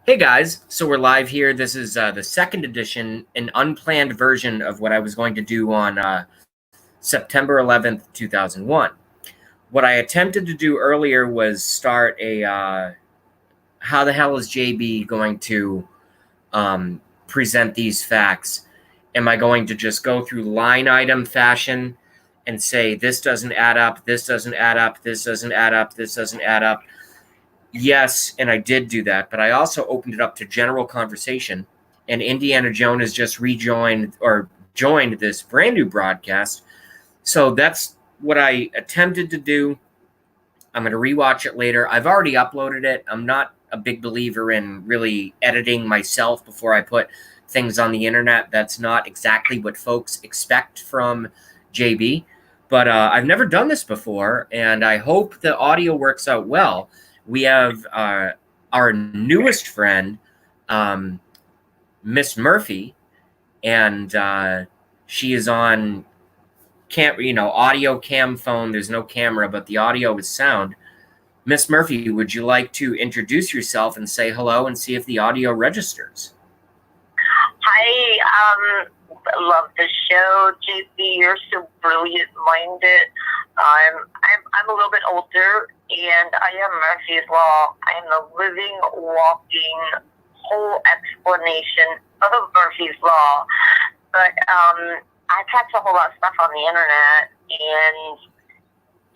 Hey guys, so we're live here. This is the second edition, an unplanned version of what I was going to do on September 11th, 2001. What I attempted to do earlier was start a how the hell is Jaybee going to present these facts? Am I going to just go through line item fashion and say this doesn't add up, this doesn't add up, this doesn't add up, this doesn't add up? Yes, and I did do that, but I also opened it up to general conversation. And Indiana Jones has just rejoined or joined this brand new broadcast. So that's what I attempted to do. I'm going to rewatch it later. I've already uploaded it. I'm not a big believer in really editing myself before I put things on the internet. That's not exactly what folks expect from JB. But I've never done this before, and I hope the audio works out well. We have our newest friend, Miss Murphy, and she is on audio cam phone. There's no camera, but the audio is sound. Miss Murphy, would you like to introduce yourself and say hello and see if the audio registers? Hi, love the show, JP. You're so brilliant-minded. I'm a little bit older, and I am Murphy's Law. I am the living, walking, whole explanation of Murphy's Law. But I catch a whole lot of stuff on the internet, and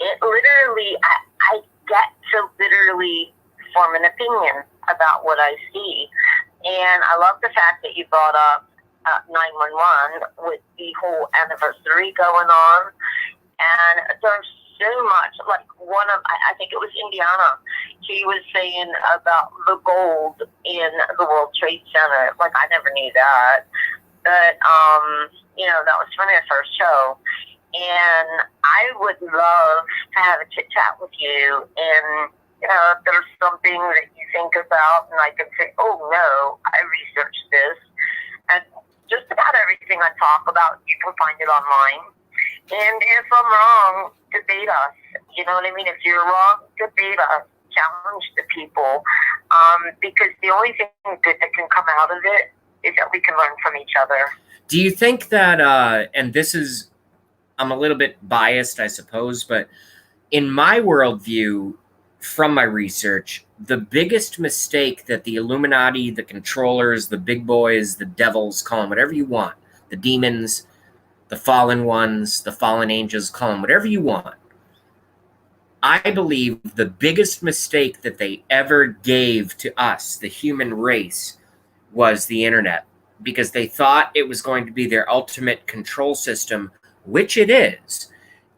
it literally, I get to literally form an opinion about what I see. And I love the fact that you brought up 911 with the whole anniversary going on. And there's so much, like I think it was Indiana, he was saying about the gold in the World Trade Center. Like, I never knew that. But, that was from their first show. And I would love to have a chit-chat with you. And, if there's something that you think about and I can say, oh, no, I researched this. And just about everything I talk about, you can find it online. And if I'm wrong, debate us. You know what I mean? If you're wrong, debate us. Challenge the people. Because the only thing good that can come out of it is that we can learn from each other. Do you think that, and this is, I'm a little bit biased, I suppose, but in my worldview, from my research, the biggest mistake that the Illuminati, the controllers, the big boys, the devils, call them whatever you want, the demons, the fallen ones, the fallen angels, call them whatever you want. I believe the biggest mistake that they ever gave to us, the human race, was the internet, because they thought it was going to be their ultimate control system, which it is,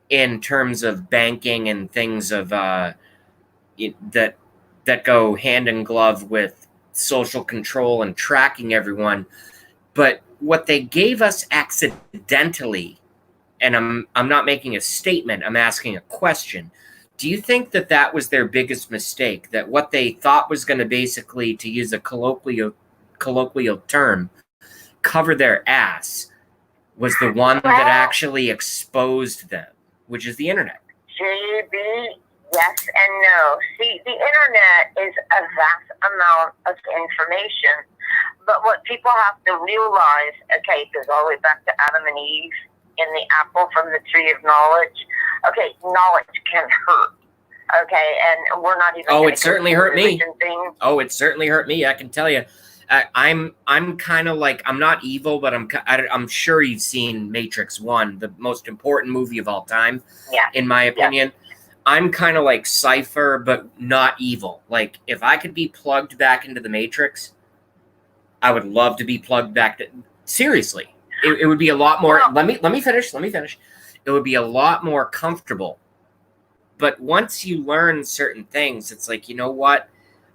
in terms of banking and things of that go hand in glove with social control and tracking everyone. But what they gave us accidentally, and I'm not making a statement, I'm asking a question. Do you think that was their biggest mistake? That what they thought was going to basically, to use a colloquial term, cover their ass, was the one that actually exposed them, which is the internet? JB, yes and no. See, the internet is a vast amount of information. But what people have to realize, okay, it goes all the way back to Adam and Eve in the apple from the tree of knowledge. Okay, knowledge can hurt. Okay, and we're not even. Oh, it certainly hurt me. Oh, it certainly hurt me. I can tell you. I'm kind of like, I'm not evil, but I'm sure you've seen Matrix 1, the most important movie of all time, in my opinion. Yeah. I'm kind of like Cypher, but not evil. Like, if I could be plugged back into the Matrix, I would love to be plugged back to. Seriously, it would be a lot more. Let me finish. It would be a lot more comfortable. But once you learn certain things, it's like, you know what?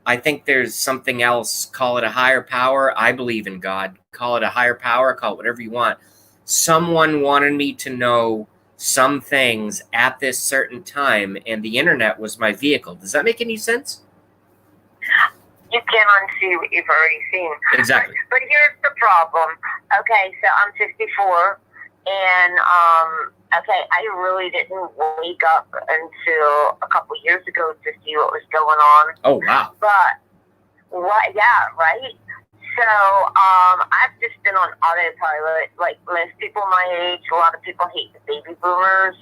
I think there's something else. Call it a higher power. I believe in God. Call it a higher power. Call it whatever you want. Someone wanted me to know some things at this certain time, and the internet was my vehicle. Does that make any sense? You can't unsee what you've already seen. Exactly. But here's the problem. Okay, so I'm 54, and I really didn't wake up until a couple years ago to see what was going on. Oh, wow. But What? Yeah, right. So I've just been on autopilot. Like most people my age, a lot of people hate the baby boomers.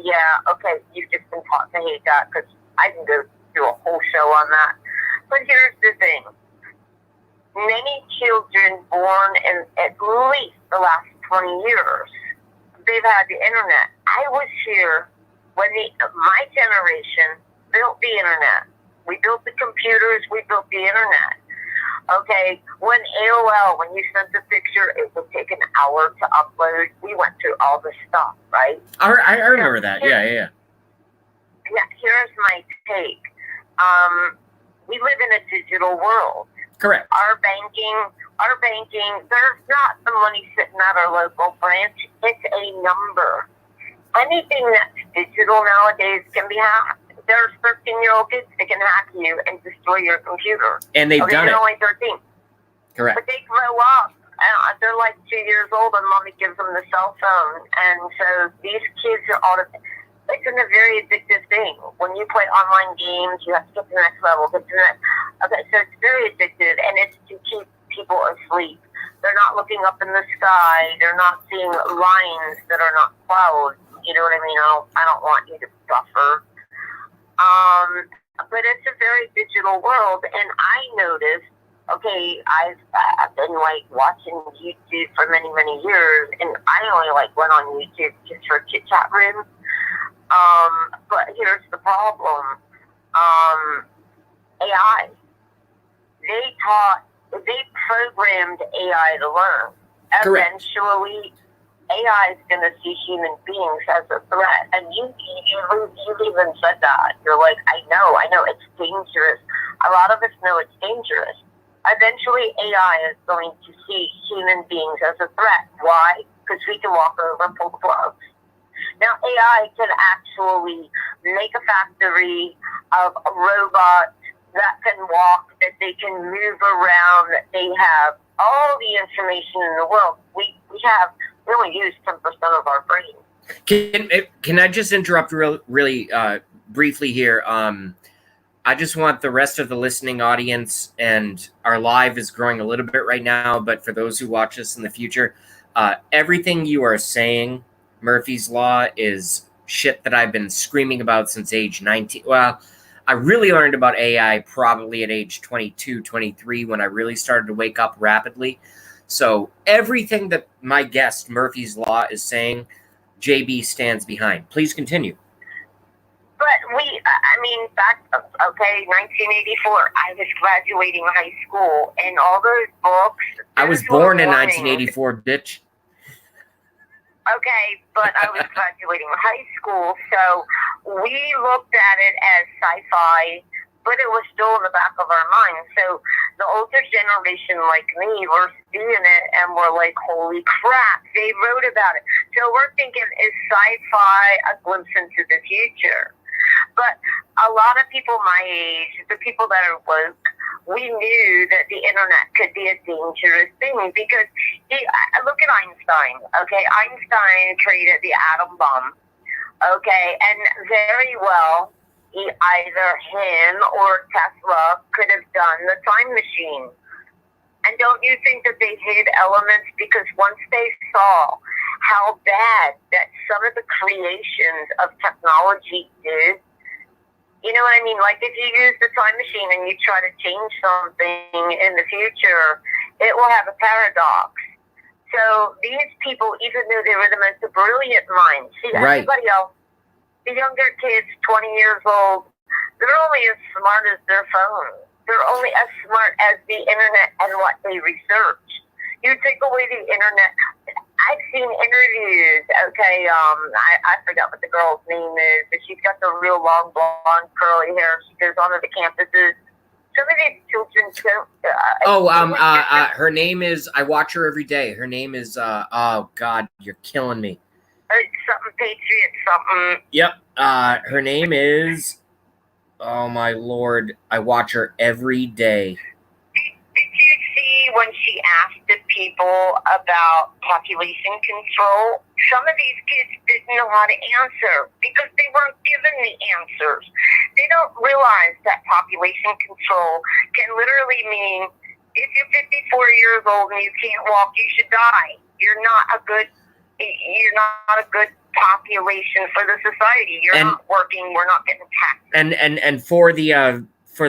Yeah, okay, you've just been taught to hate that because I can go do a whole show on that. But here's the thing. Many children born in at least the last 20 years, they've had the internet. I was here when my generation built the internet. We built the computers, we built the internet. Okay, when AOL, when you sent the picture, it would take an hour to upload. We went through all this stuff, right? I remember that. Yeah. Yeah, here's my take. We live in a digital world. Correct. Our banking, there's not the money sitting at our local branch. It's a number. Anything that's digital nowadays can be hacked. There's 13-year-old kids that can hack you and destroy your computer. And they've done it. They're only 13. Correct. But they grow up. They're like 2 years old, and mommy gives them the cell phone. And so these kids are it's a very addictive thing. When you play online games, you have to get to the next level, get to the next. Okay, so it's very addictive, and it's to keep people asleep. They're not looking up in the sky. They're not seeing lines that are not clouds. You know what I mean? I don't want you to suffer. But it's a very digital world, and I noticed, okay, I've been like watching YouTube for many, many years, and I only like went on YouTube just for chit chat rooms. But here's the problem. AI. They programmed AI to learn. Correct. Eventually, AI is going to see human beings as a threat. And you even said that. You're like, I know, it's dangerous. A lot of us know it's dangerous. Eventually, AI is going to see human beings as a threat. Why? Because we can walk over and pull the plugs. Now, AI can actually make a factory of robots that can walk, that they can move around, that they have all the information in the world. We only use 10% of our brain. Can I just interrupt really briefly here? I just want the rest of the listening audience, and our live is growing a little bit right now, but for those who watch this in the future, everything you are saying, Murphy's Law, is shit that I've been screaming about since age 19. Well, I really learned about AI probably at age 22, 23, when I really started to wake up rapidly. So everything that my guest, Murphy's Law, is saying, Jaybee stands behind. Please continue. But back, 1984, I was graduating high school, and all those books. I was born in 1984, bitch. Okay, but I was graduating high school, so we looked at it as sci-fi, but it was still in the back of our minds. So the older generation like me, we're seeing it, and we're like, holy crap, they wrote about it. So we're thinking, is sci-fi a glimpse into the future? But a lot of people my age, the people that are woke, we knew that the internet could be a dangerous thing because look at Einstein. Okay, Einstein created the atom bomb. Okay, and very well, either him or Tesla could have done the time machine. And don't you think that they hid elements because once they saw how bad that some of the creations of technology did, you know what I mean? Like if you use the time machine and you try to change something in the future, it will have a paradox. So these people, even though they were the most brilliant minds, see, right. Everybody else, the younger kids, 20 years old, they're only as smart as their phone. They're only as smart as the internet and what they research. You take away the internet. I've seen interviews, okay, I forgot what the girl's name is, but she's got the real long blonde curly hair. She goes onto the campuses. Some of these children don't... her name is, I watch her every day. Her name is, oh, God, you're killing me. Something Patriot, something... Yep, her name is, oh, my Lord, I watch her every day. Did you see when she asked the people about population control? Some of these kids didn't know how to answer because they weren't given the answers. they don't realize that population control can literally mean if you're 54 years old and you can't walk, you should die. You're not a good population for the society. You're not working. We're not getting taxed. And for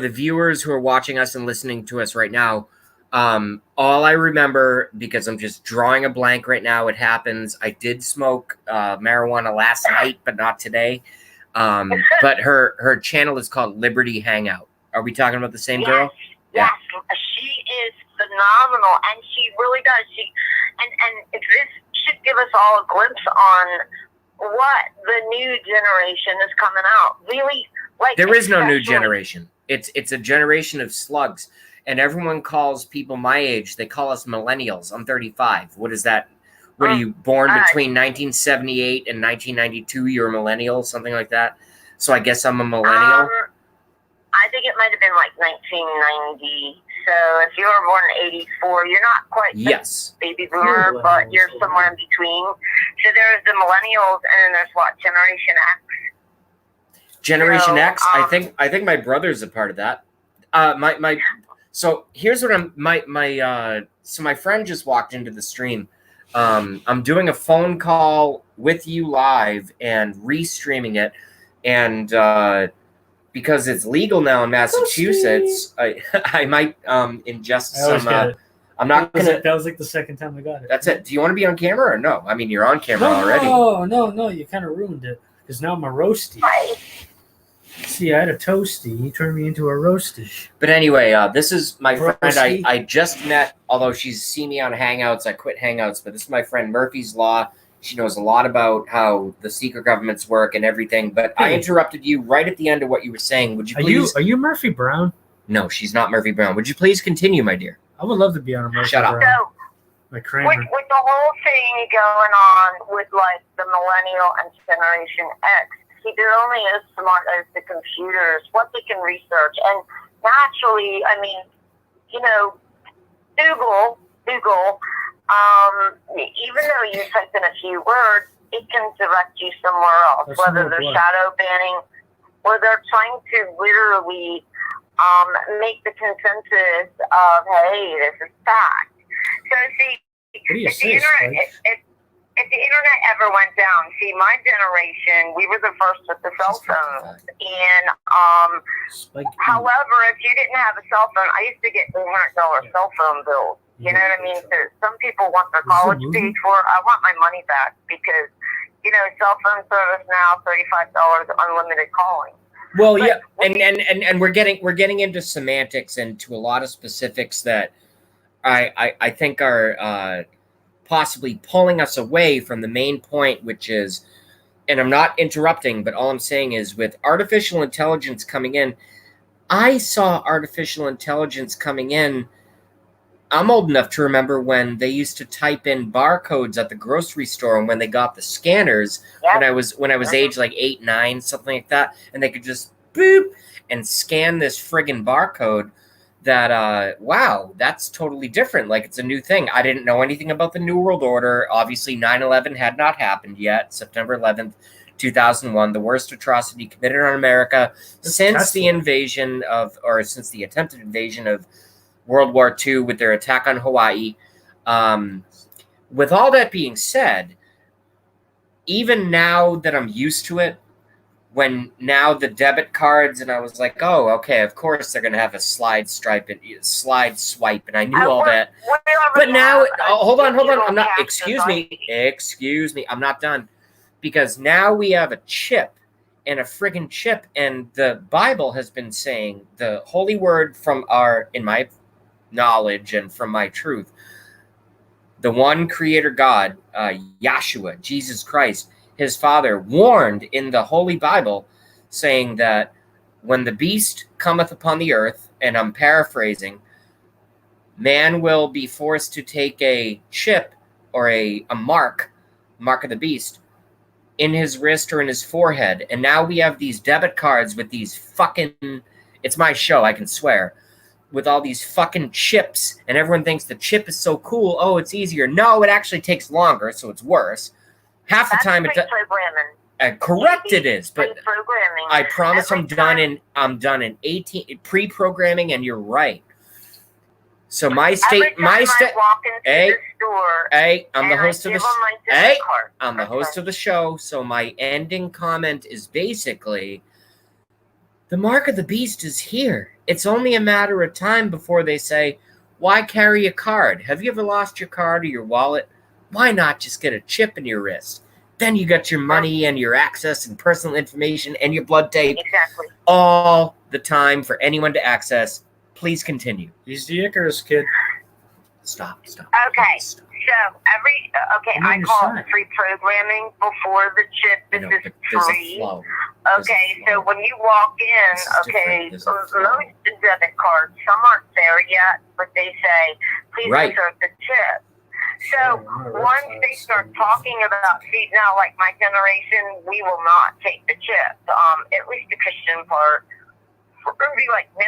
the viewers who are watching us and listening to us right now, all I remember, because I'm just drawing a blank right now, it happens. I did smoke marijuana last night, but not today. But her channel is called Liberty Hangout. Are we talking about the same girl? Yes, she is phenomenal, and she really does. And this should give us all a glimpse on what the new generation is coming out. Really, like there is no new generation. It's a generation of slugs, and everyone calls people my age. They call us millennials. I'm 35. What is that? What are you born between 1978 and 1992? You're a millennial, something like that. So I guess I'm a millennial. I think it might have been like 1990. So if you were born in 84, you're not quite baby boomer, but you're somewhere in between. So there's the millennials, and then there's what, Generation X. Generation X. I think my brother's a part of that. So here's what so my friend just walked into the stream. I'm doing a phone call with you live and restreaming it, and because it's legal now in Massachusetts, I might ingest some. I'm not gonna. That was like the second time I got it. That's it. Do you want to be on camera or no? I mean, you're on camera already. No. You kind of ruined it because now I'm a roasty. See, I had a toasty. You turned me into a roasty. But anyway, this is my friend I just met. Although she's seen me on Hangouts, I quit Hangouts. But this is my friend Murphy's Law. She knows a lot about how the secret governments work and everything. But I interrupted you right at the end of what you were saying. Would you please? Are you Murphy Brown? No, she's not Murphy Brown. Would you please continue, my dear? I would love to be on a Murphy Shut up. Brown. So, with the whole thing going on with like the millennial and Generation X, they're only as smart as the computers, what they can research. And naturally, I mean, Google, even though you type in a few words, it can direct you somewhere else, whether they're shadow banning or they're trying to literally make the consensus of, hey, this is fact. So see, if the internet ever went down, see, my generation, we were the first with the cell phones. And however, if you didn't have a cell phone, I used to get $800 cell phone bills. You know what I mean? So some people want their college paid for. I want my money back because, cell phone service now, $35 unlimited calling. Well, yeah, and we're getting into semantics and to a lot of specifics that I think are possibly pulling us away from the main point, which is, and I'm not interrupting, but all I'm saying is with artificial intelligence coming in, I saw artificial intelligence coming in. I'm old enough to remember when they used to type in barcodes at the grocery store, and when they got the scanners, when I was age like 8, 9, something like that, and they could just boop and scan this friggin' barcode. That wow, that's totally different. Like, it's a new thing. I didn't know anything about the New World Order. Obviously, 9/11 had not happened yet. September 11th, 2001, the worst atrocity committed on America since the attempted invasion of World War II with their attack on Hawaii. With all that being said, even now that I'm used to it, when now the debit cards, and I was like, oh, okay, of course they're going to have a slide swipe, and I knew all that. But now, hold on, I'm not, excuse me, I'm not done. Because now we have a chip, and a friggin' chip, and the Bible has been saying, the holy word in my knowledge and from my truth, the one creator God, Yahshua, Jesus Christ, his father, warned in the Holy Bible, saying that when the beast cometh upon the earth, and I'm paraphrasing, man will be forced to take a chip or a mark of the beast, in his wrist or in his forehead. And now we have these debit cards with these fucking, it's my show, I can swear, with all these fucking chips, and everyone thinks the chip is so cool. Oh, it's easier. No, it actually takes longer, so it's worse. Half the time programming. Correct, it is, but Pre-programming. I promise Every I'm done in 18 pre-programming, and you're right. So my Every state, time my I state. walk into Hey, the store, hey, I'm the and host I of give the. them my Hey, debit card. I'm the host of the show. So my ending comment is basically, the mark of the beast is here. It's only a matter of time before they say, why carry a card? Have you ever lost your card or your wallet? Why not just get a chip in your wrist? Then you got your money and your access and personal information and your blood tape Exactly. all the time for anyone to access. Please continue. He's the Icarus kid. Stop. Okay. Stop. So I'm I on your call side. it pre-programming before the chip. I This know, is but there's a free. flow. Okay, so when you walk in, This is okay, different. most There's a flow. debit cards, some aren't there yet, but they say, please Right. insert the chip. So once they start talking about, see, now like my generation, we will not take the chip. At least the Christian part. We're going to be like, no.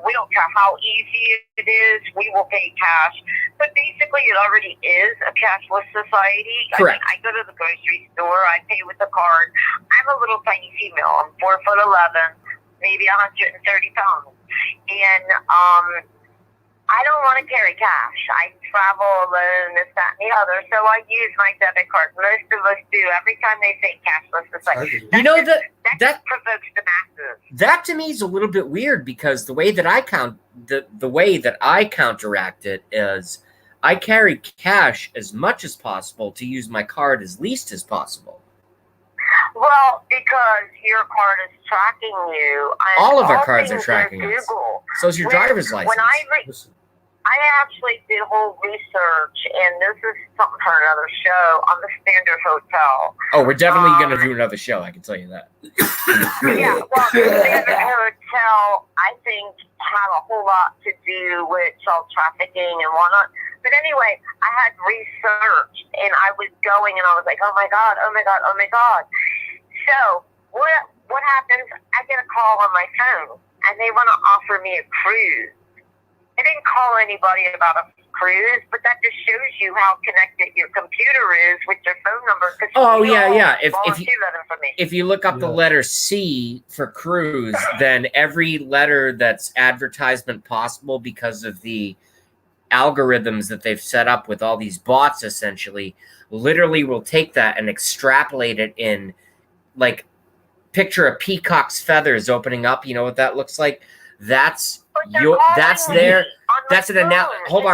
We don't care how easy it is. We will pay cash. But basically, it already is a cashless society. Correct. I go to the grocery store. I pay with a card. I'm a little tiny female. I'm 4'11", maybe 130 pounds. And I don't want to carry cash. I travel alone, this, that, and the other. So I use my debit card. Most of us do. Every time they say cashless society. You know that that provokes the masses. that to me is a little bit weird, because the way that I counteract it is I carry cash as much as possible to use my card as least as possible. Well, because your card is tracking you. All of our cards are tracking us. Google. So is your driver's license. When I actually did whole research, and this is something for another show, on the Standard Hotel. Oh, we're definitely going to do another show, I can tell you that. Yeah, well, the Standard Hotel, I think, had a whole lot to do with child trafficking and whatnot. But anyway, I had researched, and I was going, and I was like, oh my God. So what happens? I get a call on my phone, and they want to offer me a cruise. I didn't call anybody about a cruise, but that just shows you how connected your computer is with your phone number. Oh, yeah. If you look up the Yeah. letter C for cruise, then every letter that's advertisement possible, because of the algorithms that they've set up with all these bots, essentially, literally will take that and extrapolate it in, like, picture a peacock's feathers opening up. You know what that looks like? That's hold on.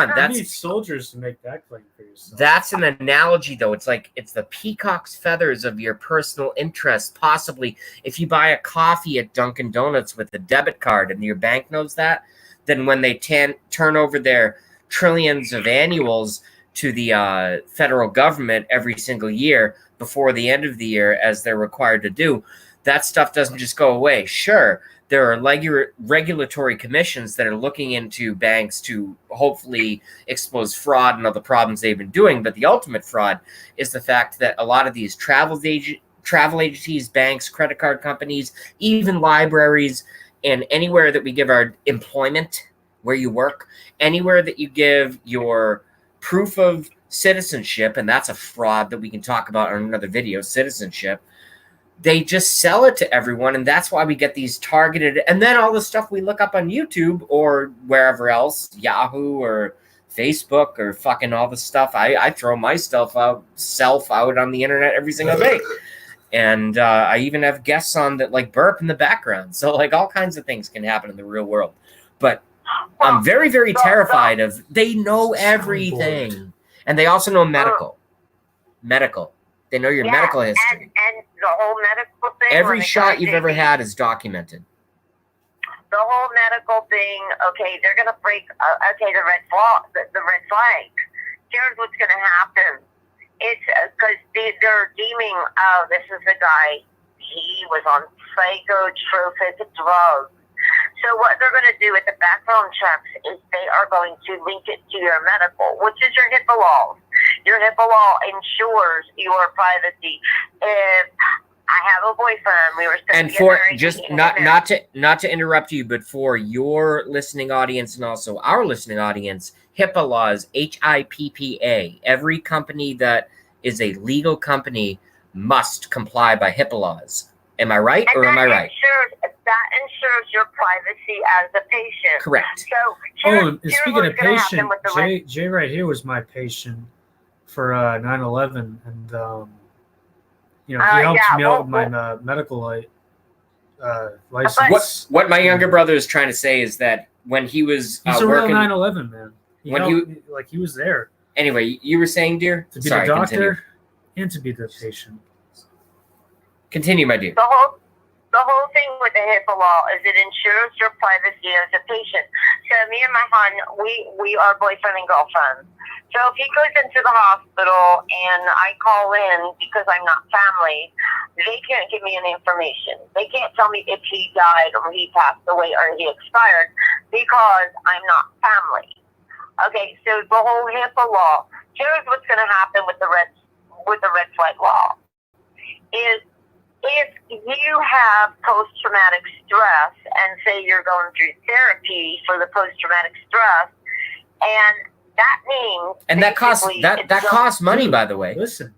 You That's need soldiers to make that claim for yourself. That's an analogy, though. It's like it's the peacock's feathers of your personal interest. Possibly, if you buy a coffee at Dunkin' Donuts with a debit card and your bank knows that, then when they turn over their trillions of annuals to the federal government every single year before the end of the year, as they're required to do, that stuff doesn't just go away. Sure, there are regulatory commissions that are looking into banks to hopefully expose fraud and other problems they've been doing. But the ultimate fraud is the fact that a lot of these travel agencies, banks, credit card companies, even libraries, and anywhere that we give our employment, where you work, anywhere that you give your proof of citizenship, and that's a fraud that we can talk about on another video, citizenship, they just sell it to everyone, and that's why we get these targeted, and then all the stuff we look up on YouTube or wherever else, Yahoo or Facebook or fucking all the stuff. I throw my self out on the internet every single day. And I even have guests on that like burp in the background. So like all kinds of things can happen in the real world. But I'm very, very terrified of, they know everything. And they also know medical. They know your medical history. And the whole medical thing. Every shot you've ever had is documented. The whole medical thing, okay, they're going to break, the red flag. Here's what's going to happen. It's because they're deeming, this is the guy, he was on psychotropic drugs. So what they're going to do with the background checks is they are going to link it to your medical, which is your HIPAA laws. Your HIPAA law ensures your privacy. If I have a boyfriend, we were and for just not to interrupt you, but for your listening audience and also our listening audience, HIPAA laws, HIPPA. Every company that is a legal company must comply by HIPAA laws. Am I right or am I right? That ensures your privacy as a patient. Correct. So, and speaking of patient, Jay right here was my patient for 9/11, and he helped me out with my medical license. What my younger brother is trying to say is that when he was he's a working, real 9/11 man. He was there. Anyway, you were saying, dear? To be the doctor and to be the patient. Continue, my dear. The whole thing with the HIPAA law is it ensures your privacy as a patient. So me and my hon, we are boyfriend and girlfriend. So if he goes into the hospital and I call in because I'm not family, they can't give me any information. They can't tell me if he died or he passed away or he expired because I'm not family. Okay, so the whole HIPAA law, here's what's going to happen with the red flag law is if you have post-traumatic stress and say you're going through therapy for the post-traumatic stress, and that means that costs money, by the way. Listen.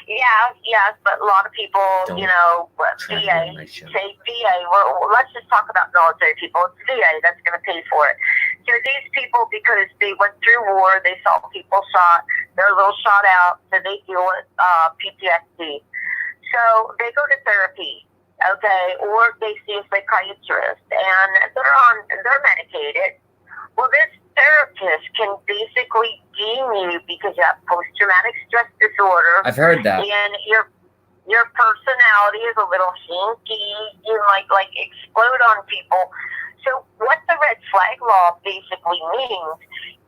Yes, but a lot of people, VA, say VA. Well, let's just talk about military people. It's VA that's going to pay for it. So these people, because they went through war, they saw people shot, they're a little shot out, so they deal with PTSD. So they go to therapy, okay, or they see a psychiatrist, and they're medicated. Well, this therapist can basically deem you because you have post-traumatic stress disorder. I've heard that. And your personality is a little hinky. You might explode on people. So what the red flag law basically means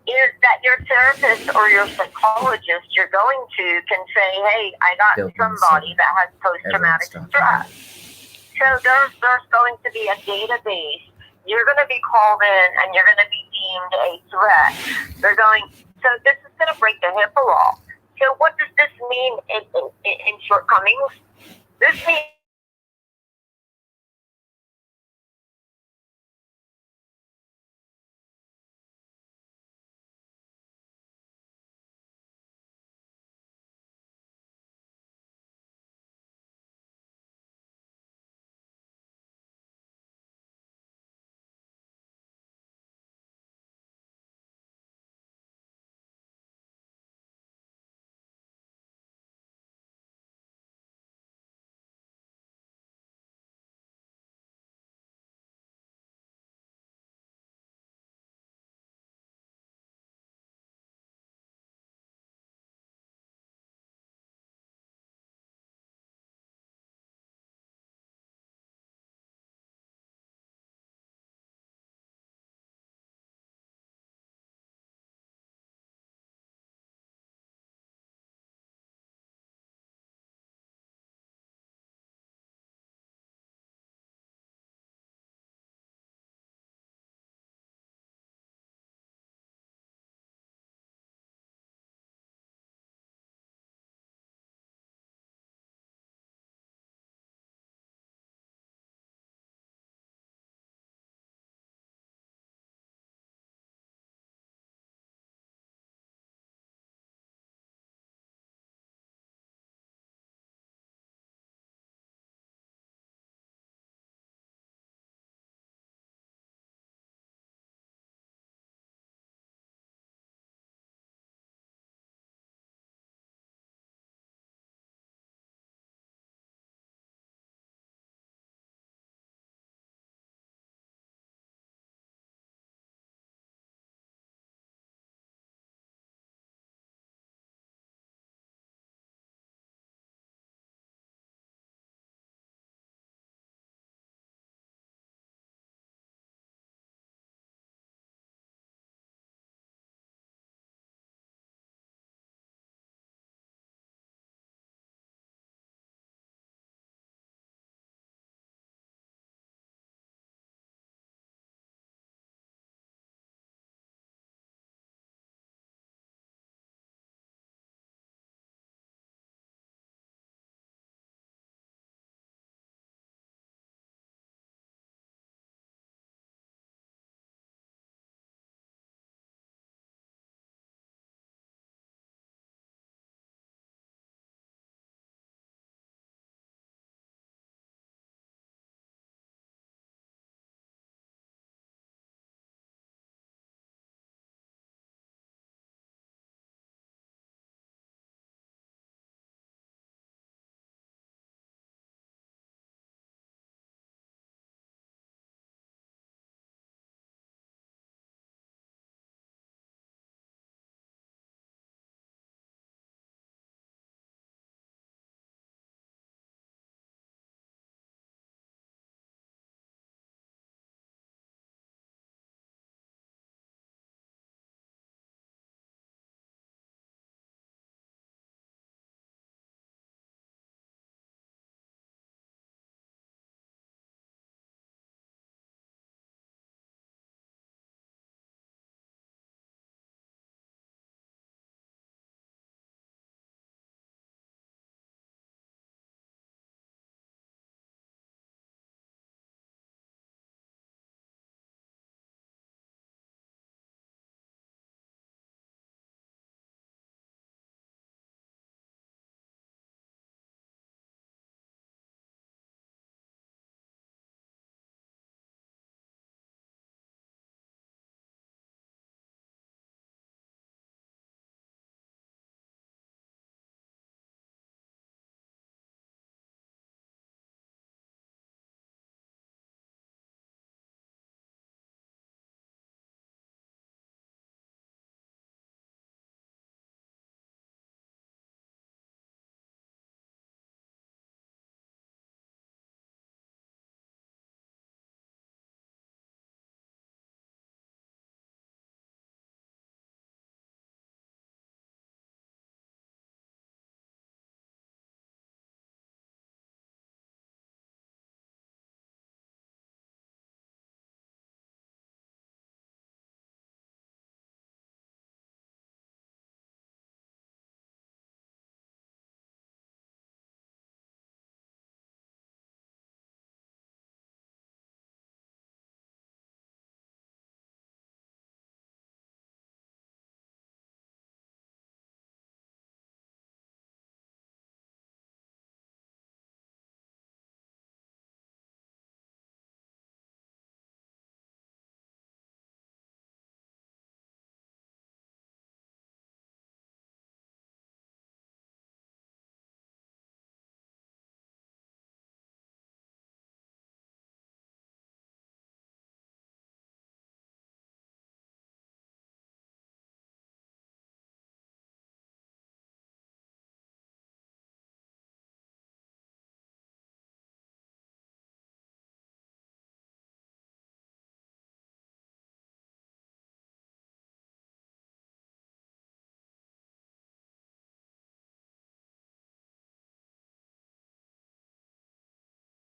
is that your therapist or your psychologist you're going to can say, hey, I got somebody that has post-traumatic stress. So there's going to be a database. You're going to be called in and you're going to be deemed a threat. So this is going to break the HIPAA law. So what does this mean in shortcomings? This means